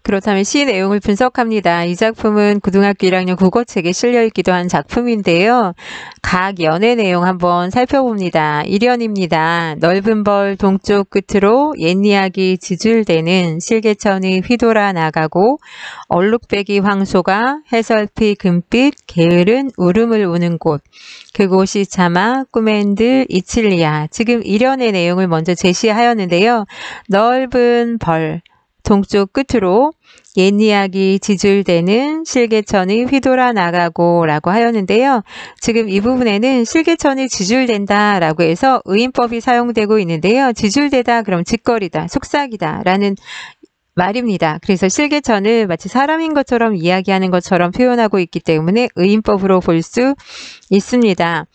그렇다면 시 내용을 분석합니다. 이 작품은 고등학교 1학년 국어책에 실려있기도 한 작품인데요. 각 연의 내용 한번 살펴봅니다. 1연입니다. 넓은 벌 동쪽 끝으로 옛이야기 지줄대는 실개천이 휘돌아 나가고 얼룩배기 황소가 해설피 금빛 게으른 울음을 우는 곳. 그곳이 차마 꿈엔들 이칠리아. 지금 1연의 내용을 먼저 제시하였는데요. 넓은 벌 동쪽 끝으로 옛이야기 지줄대는 실개천이 휘돌아 나가고 라고 하였는데요. 지금 이 부분에는 실개천이 지줄된다 라고 해서 의인법이 사용되고 있는데요. 지줄대다 그럼 짓거리다 속삭이다 라는 말입니다. 그래서 실개천을 마치 사람인 것처럼 이야기하는 것처럼 표현하고 있기 때문에 의인법으로 볼 수 있습니다.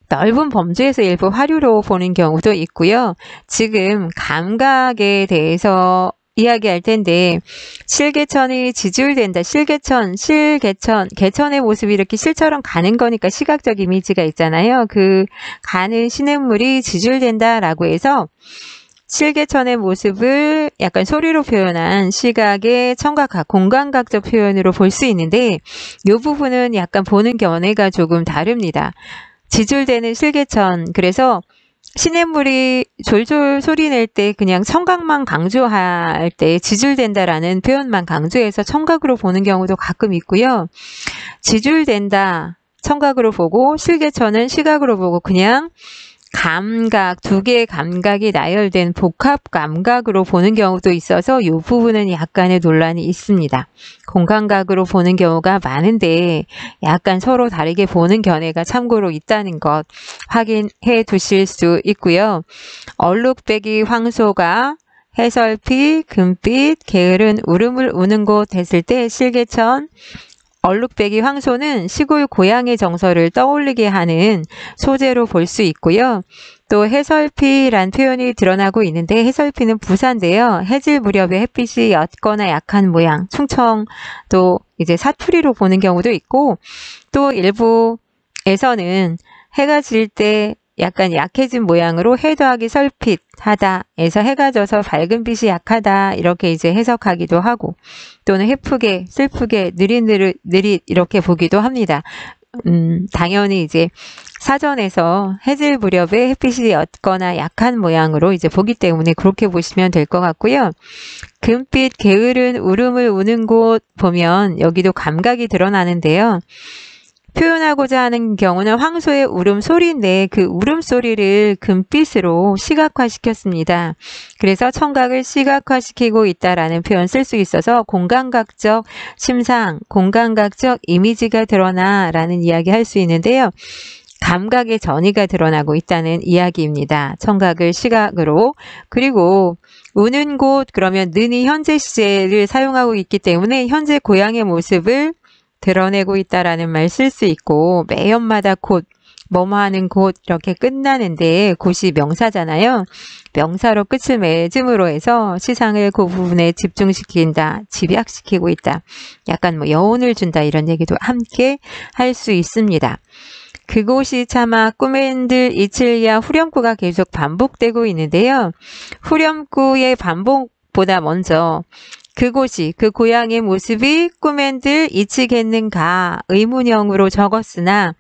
넓은 범주에서 일부 화류로 보는 경우도 있고요. 지금 감각에 대해서 이야기할 텐데 실개천이 지줄된다. 실개천, 개천의 모습이 이렇게 실처럼 가는 거니까 시각적 이미지가 있잖아요. 그 가는 시냇물이 지줄된다 라고 해서 실개천의 모습을 약간 소리로 표현한 시각의 청각학, 공감각적 표현으로 볼 수 있는데 이 부분은 약간 보는 견해가 조금 다릅니다. 지줄대는 실개천, 그래서 시냇물이 졸졸 소리 낼 때 그냥 청각만 강조할 때 지줄된다라는 표현만 강조해서 청각으로 보는 경우도 가끔 있고요. 지줄된다 청각으로 보고 실개천은 시각으로 보고 그냥 감각, 두 개의 감각이 나열된 복합 감각으로 보는 경우도 있어서 이 부분은 약간의 논란이 있습니다. 공감각으로 보는 경우가 많은데 약간 서로 다르게 보는 견해가 참고로 있다는 것 확인해 두실 수 있고요. 얼룩배기 황소가 해설피 금빛 게으른 울음을 우는 곳 했을 때 실개천 얼룩배기 황소는 시골 고향의 정서를 떠올리게 하는 소재로 볼 수 있고요. 또 해설피란 표현이 드러나고 있는데 해설피는 부사인데요. 해질 무렵에 햇빛이 옅거나 약한 모양, 충청도 이제 사투리로 보는 경우도 있고 또 일부에서는 해가 질 때 약간 약해진 모양으로 해 더하기 설핏하다 에서 해가 져서 밝은 빛이 약하다 이렇게 이제 해석하기도 하고 또는 해프게 슬프게 느릿느릿 이렇게 보기도 합니다. 당연히 이제 사전에서 해질 무렵에 햇빛이 옅거나 약한 모양으로 이제 보기 때문에 그렇게 보시면 될 것 같고요. 금빛 게으른 울음을 우는 곳 보면 여기도 감각이 드러나는데요. 표현하고자 하는 경우는 황소의 울음소리인데 그 울음소리를 금빛으로 시각화시켰습니다. 그래서 청각을 시각화시키고 있다라는 표현 쓸 수 있어서 공감각적 심상, 공감각적 이미지가 드러나라는 이야기 할 수 있는데요. 감각의 전이가 드러나고 있다는 이야기입니다. 청각을 시각으로. 그리고 우는 곳 그러면 는이 현재 시제를 사용하고 있기 때문에 현재 고향의 모습을 드러내고 있다라는 말 쓸 수 있고 매연마다 곧 뭐뭐하는 곳 이렇게 끝나는데 곳이 명사잖아요. 명사로 끝을 맺음으로 해서 시상을 그 부분에 집중시킨다, 집약시키고 있다. 약간 뭐 여운을 준다 이런 얘기도 함께 할 수 있습니다. 그곳이 차마 꿈엔들 이칠리아 후렴구가 계속 반복되고 있는데요. 후렴구의 반복보다 먼저 그곳이 그 고향의 모습이 꿈엔들 잊히겠는가 의문형으로 적었으나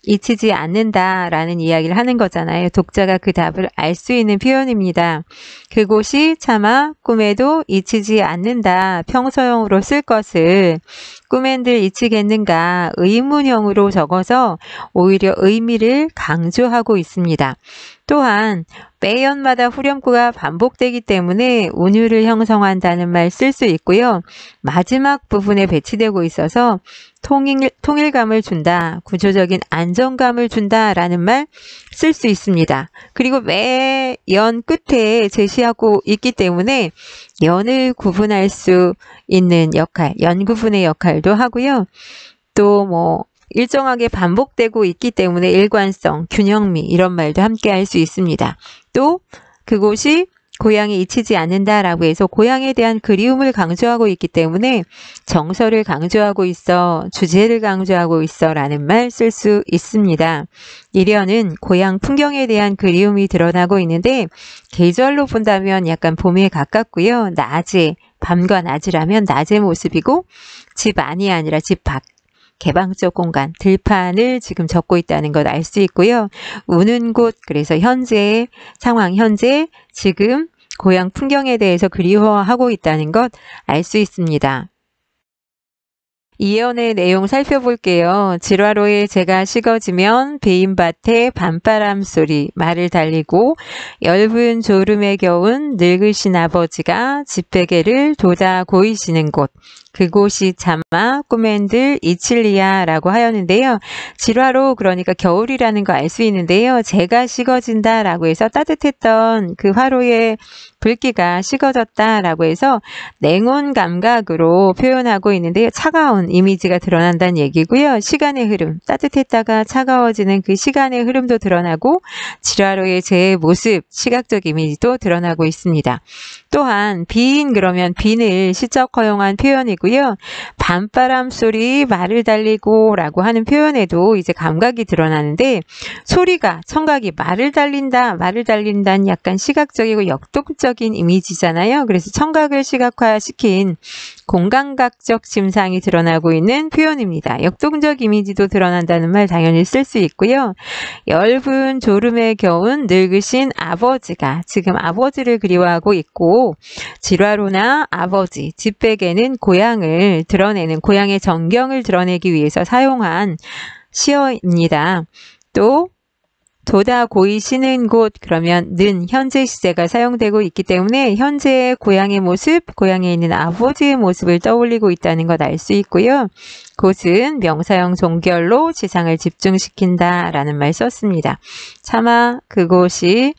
잊히지 않는다라는 이야기를 하는 거잖아요. 독자가 그 답을 알 수 있는 표현입니다. 그곳이 차마 꿈에도 잊히지 않는다. 평서형으로 쓸 것을 꿈엔들 잊히겠는가 의문형으로 적어서 오히려 의미를 강조하고 있습니다. 또한 매연마다 후렴구가 반복되기 때문에 운율을 형성한다는 말 쓸 수 있고요. 마지막 부분에 배치되고 있어서 통일감을 준다, 구조적인 안정감을 준다라는 말 쓸 수 있습니다. 그리고 매연 끝에 제시하고 있기 때문에 연을 구분할 수 있는 역할, 연구분의 역할도 하고요. 또 뭐 일정하게 반복되고 있기 때문에 일관성, 균형미 이런 말도 함께 할 수 있습니다. 또 그곳이 고향에 잊히지 않는다라고 해서 고향에 대한 그리움을 강조하고 있기 때문에 정서를 강조하고 있어, 주제를 강조하고 있어 라는 말 쓸 수 있습니다. 일연은 고향 풍경에 대한 그리움이 드러나고 있는데 계절로 본다면 약간 봄에 가깝고요. 낮에 밤과 낮이라면 낮의 모습이고 집 안이 아니라 집 밖. 개방적 공간, 들판을 지금 적고 있다는 것 알 수 있고요. 우는 곳, 그래서 현재 상황, 현재 지금 고향 풍경에 대해서 그리워하고 있다는 것 알 수 있습니다. 이연의 내용 살펴볼게요. 질화로에 재가 식어지면 베인밭에 밤바람 소리 말을 달리고 엷은 졸음에 겨운 늙으신 아버지가 집베개를 돋아 고이시는 곳. 그곳이 차마 꿈엔들 이칠리아라고 하였는데요. 질화로 그러니까 겨울이라는 거 알 수 있는데요. 재가 식어진다라고 해서 따뜻했던 그 화로의 불기가 식어졌다라고 해서 냉온 감각으로 표현하고 있는데요. 차가운 이미지가 드러난다는 얘기고요. 시간의 흐름, 따뜻했다가 차가워지는 그 시간의 흐름도 드러나고 질화로의 재의 모습, 시각적 이미지도 드러나고 있습니다. 또한 비인 그러면 빈을 시적 허용한 표현이고요. 밤바람 소리 말을 달리고 라고 하는 표현에도 이제 감각이 드러나는데 소리가 청각이 말을 달린다는 약간 시각적이고 역동적인 이미지잖아요. 그래서 청각을 시각화시킨 공감각적 심상이 드러나고 있는 표현입니다. 역동적 이미지도 드러난다는 말 당연히 쓸 수 있고요. 엷은 졸음에 겨운 늙으신 아버지가 지금 아버지를 그리워하고 있고 질화로나 아버지, 집베개는 고향을 드러내는 고향의 정경을 드러내기 위해서 사용한 시어입니다. 또 돋아 고이시는 곳 그러면 는 현재 시제가 사용되고 있기 때문에 현재의 고향의 모습, 고향에 있는 아버지의 모습을 떠올리고 있다는 것 알 수 있고요. 곳은 명사형 종결로 지상을 집중시킨다라는 말 썼습니다. 차마 그곳이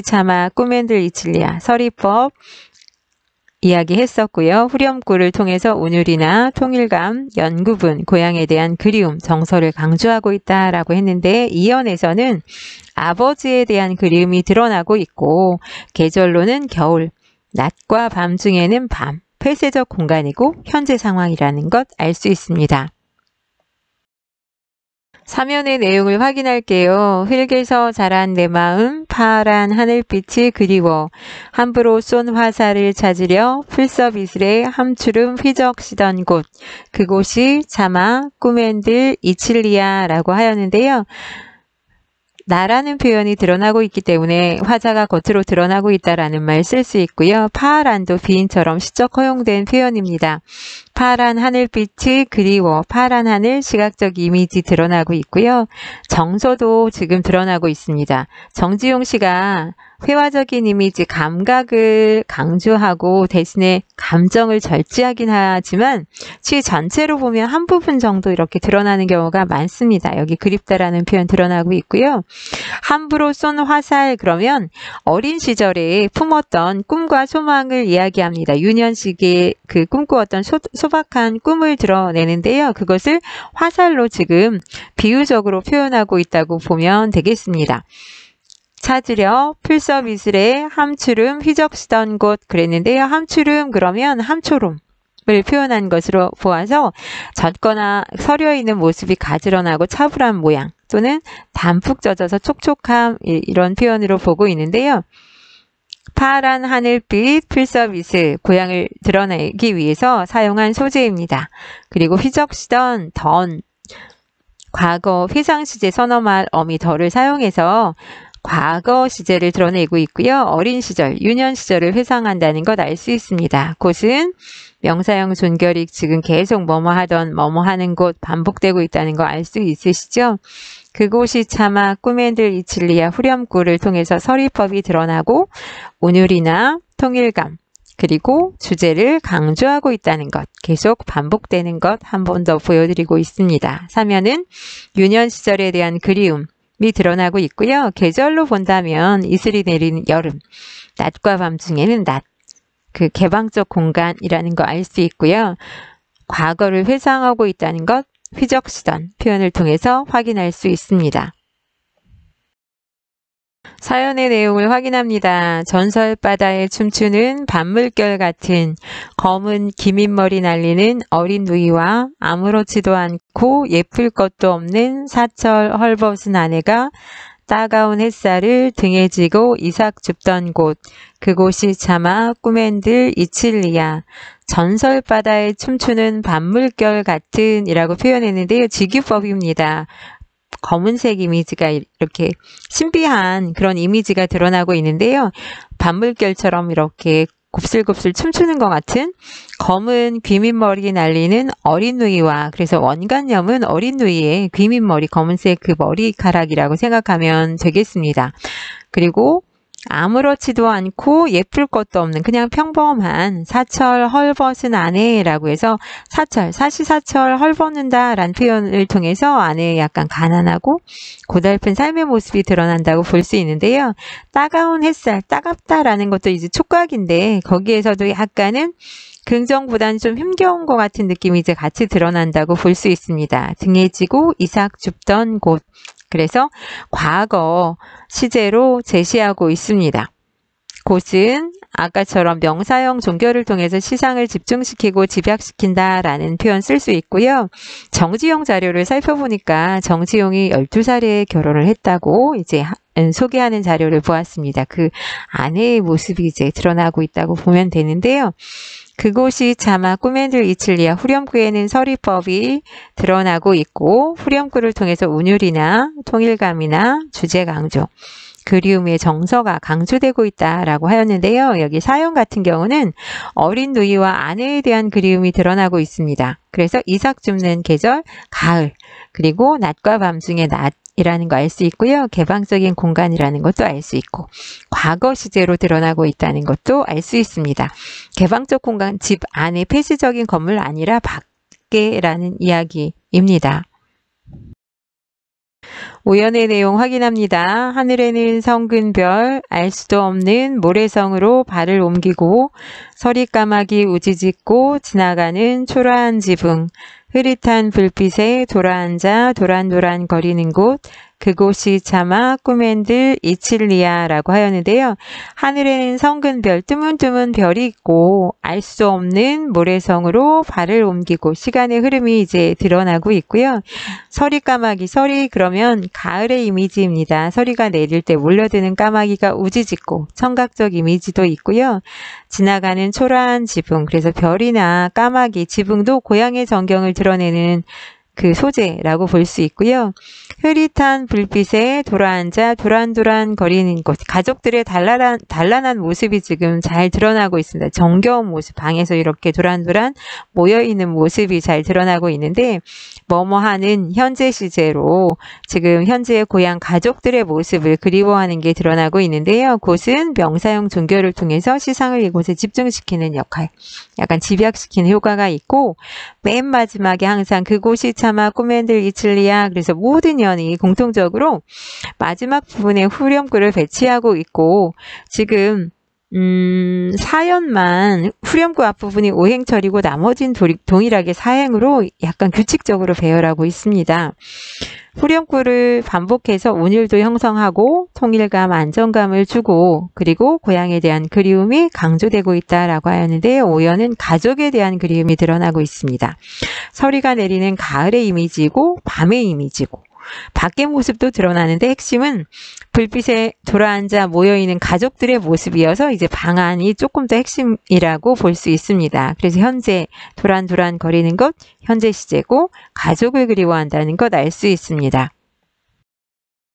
차마 꿈엔들 이칠리아 서리법 이야기했었고요. 후렴구를 통해서 운율이나 통일감, 연구분, 고향에 대한 그리움, 정서를 강조하고 있다라고 했는데 이연에서는 아버지에 대한 그리움이 드러나고 있고 계절로는 겨울, 낮과 밤 중에는 밤, 폐쇄적 공간이고 현재 상황이라는 것 알 수 있습니다. 사면의 내용을 확인할게요. 흙에서 자란 내 마음 파란 하늘빛이 그리워 함부로 쏜 화살을 찾으려 풀섭이슬에 함추름 휘적시던 곳 그곳이 차마 꿈엔들 이칠리아라고 하였는데요. 나라는 표현이 드러나고 있기 때문에 화자가 겉으로 드러나고 있다라는 말 쓸 수 있고요. 파란도 비인처럼 시적 허용된 표현입니다. 파란 하늘빛이 그리워 파란 하늘 시각적 이미지 드러나고 있고요. 정서도 지금 드러나고 있습니다. 정지용 씨가 회화적인 이미지 감각을 강조하고 대신에 감정을 절제하긴 하지만 시 전체로 보면 한 부분 정도 이렇게 드러나는 경우가 많습니다. 여기 그립다라는 표현 드러나고 있고요. 함부로 쏜 화살 그러면 어린 시절에 품었던 꿈과 소망을 이야기합니다. 유년시기에 그 꿈꾸었던 소박한 꿈을 드러내는데요. 그것을 화살로 지금 비유적으로 표현하고 있다고 보면 되겠습니다. 찾으려 풀섭이슬에 함추름 휘적시던 곳 그랬는데요. 함추름 그러면 함초롬을 표현한 것으로 보아서 젖거나 서려 있는 모습이 가지런하고 차분한 모양 또는 담뿍 젖어서 촉촉함 이런 표현으로 보고 있는데요. 파란 하늘빛 풀섭이슬 고향을 드러내기 위해서 사용한 소재입니다. 그리고 휘적시던 던 과거 회상시제 선어말 어미 덜을 사용해서 과거 시제를 드러내고 있고요. 어린 시절, 유년 시절을 회상한다는 것 알 수 있습니다. 곳은 명사형 존결이 지금 계속 뭐뭐 하던 뭐뭐 하는 곳 반복되고 있다는 거 알 수 있으시죠? 그곳이 차마 꿈엔들 이칠리아 후렴구를 통해서 서리법이 드러나고 운율이나 통일감 그리고 주제를 강조하고 있다는 것 계속 반복되는 것 한 번 더 보여드리고 있습니다. 사면은 유년 시절에 대한 그리움 이 드러나고 있고요. 계절로 본다면 이슬이 내리는 여름, 낮과 밤 중에는 낮, 그 개방적 공간이라는 거 알 수 있고요. 과거를 회상하고 있다는 것, 휘적시던 표현을 통해서 확인할 수 있습니다. 사연의 내용을 확인합니다. 전설바다에 춤추는 밤물결 같은 검은 기민머리 날리는 어린 누이와 아무렇지도 않고 예쁠 것도 없는 사철 헐벗은 아내가 따가운 햇살을 등에 지고 이삭 줍던 곳, 그곳이 차마 꿈엔들 이칠리야. 전설바다에 춤추는 밤물결 같은 이라고 표현했는데요. 직유법입니다. 검은색 이미지가 이렇게 신비한 그런 이미지가 드러나고 있는데요. 밤물결처럼 이렇게 곱슬곱슬 춤추는 것 같은 검은 귀밑머리 날리는 어린 누이와, 그래서 원관념은 어린 누이의 귀밑머리, 검은색 그 머리카락이라고 생각하면 되겠습니다. 그리고 아무렇지도 않고 예쁠 것도 없는 그냥 평범한 사철 헐벗은 아내라고 해서 사시사철 헐벗는다 라는 표현을 통해서 아내의 약간 가난하고 고달픈 삶의 모습이 드러난다고 볼 수 있는데요. 따가운 햇살, 따갑다라는 것도 이제 촉각인데 거기에서도 약간은 긍정보다는 좀 힘겨운 것 같은 느낌이 이제 같이 드러난다고 볼 수 있습니다. 등에 지고 이삭 줍던 곳. 그래서 과거 시제로 제시하고 있습니다. 곳은 아까처럼 명사형 종결을 통해서 시상을 집중시키고 집약시킨다라는 표현 쓸 수 있고요. 정지용 자료를 살펴보니까 정지용이 12살에 결혼을 했다고 이제 소개하는 자료를 보았습니다. 그 아내의 모습이 이제 드러나고 있다고 보면 되는데요. 그곳이 차마 꿈엔들 이칠리야. 후렴구에는 서리법이 드러나고 있고 후렴구를 통해서 운율이나 통일감이나 주제 강조, 그리움의 정서가 강조되고 있다라고 하였는데요. 여기 사연 같은 경우는 어린 누이와 아내에 대한 그리움이 드러나고 있습니다. 그래서 이삭 줍는 계절, 가을, 그리고 낮과 밤 중에 낮이라는 거 알 수 있고요. 개방적인 공간이라는 것도 알 수 있고 과거 시제로 드러나고 있다는 것도 알 수 있습니다. 개방적 공간, 집 안에 폐쇄적인 건물 아니라 밖에라는 이야기입니다. 오연의 내용 확인합니다. 하늘에는 성근별, 알 수도 없는 모래성으로 발을 옮기고 서리까마귀 우지짓고 지나가는 초라한 지붕, 흐릿한 불빛에 돌아앉아 도란도란 거리는 곳, 그곳이 차마 꿈엔들 이칠리야라고 하였는데요. 하늘에는 성근별, 뜨문뜨문 별이 있고 알 수 없는 모래성으로 발을 옮기고 시간의 흐름이 이제 드러나고 있고요. 서리까마귀, 서리 그러면 가을의 이미지입니다. 서리가 내릴 때 몰려드는 까마귀가 우지짓고 청각적 이미지도 있고요. 지나가는 초라한 지붕, 그래서 별이나 까마귀, 지붕도 고향의 전경을 드러내는 그 소재라고 볼 수 있고요. 흐릿한 불빛에 돌아앉아 도란도란 거리는 곳, 가족들의 단란한 모습이 지금 잘 드러나고 있습니다. 정겨운 모습, 방에서 이렇게 도란도란 모여있는 모습이 잘 드러나고 있는데 뭐뭐하는 현재 시제로 지금 현재의 고향 가족들의 모습을 그리워하는 게 드러나고 있는데요. 곳은 명사형 종결을 통해서 시상을 이곳에 집중시키는 역할, 약간 집약시키는 효과가 있고 맨 마지막에 항상 그곳이 차마 꿈엔들 이칠리야, 그래서 모든 연이 공통적으로 마지막 부분에 후렴구를 배치하고 있고 지금 사연만 후렴구 앞부분이 오행철이고 나머진 동일하게 사행으로 약간 규칙적으로 배열하고 있습니다. 후렴구를 반복해서 운율도 형성하고 통일감, 안정감을 주고 그리고 고향에 대한 그리움이 강조되고 있다라고 하였는데요. 오연은 가족에 대한 그리움이 드러나고 있습니다. 서리가 내리는 가을의 이미지고 밤의 이미지고 밖의 모습도 드러나는데 핵심은 불빛에 돌아앉아 모여있는 가족들의 모습이어서 이제 방안이 조금 더 핵심이라고 볼 수 있습니다. 그래서 현재 도란도란 거리는 것, 현재 시제고 가족을 그리워한다는 것 알 수 있습니다.